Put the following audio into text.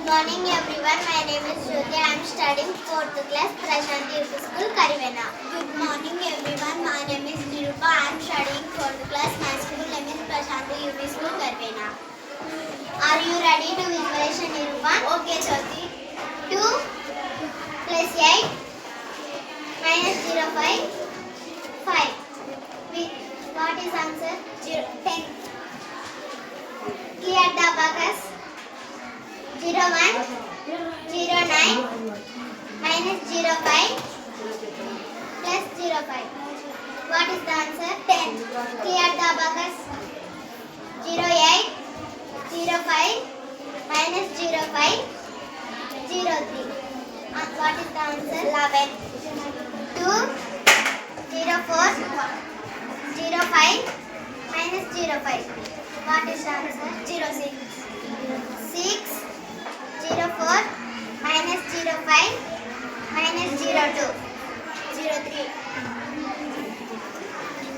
Morning everyone, my name is Jyoti. I am studying 4th class, Prashanti UP School, Karivena. Good morning everyone, my name is Nirupa. I am studying 4th class, my school name is Prashanti UP School, Karivena. Are you ready to visualization Nirupa? Okay Jyoti. 2 plus 8 minus 0.5 5. What is answer? 10. Clear the abacus. 0.1 0.9 minus 0.5 plus 0.5. What is the answer? 10. Clear the abacus. 0.8 0.5 minus 0.5 0.3. What is the answer? 11. 2 0.4 0.5 minus 0.5. What is the answer? 0.6. 6 0.4 minus 0.5 minus 0.2 0.3.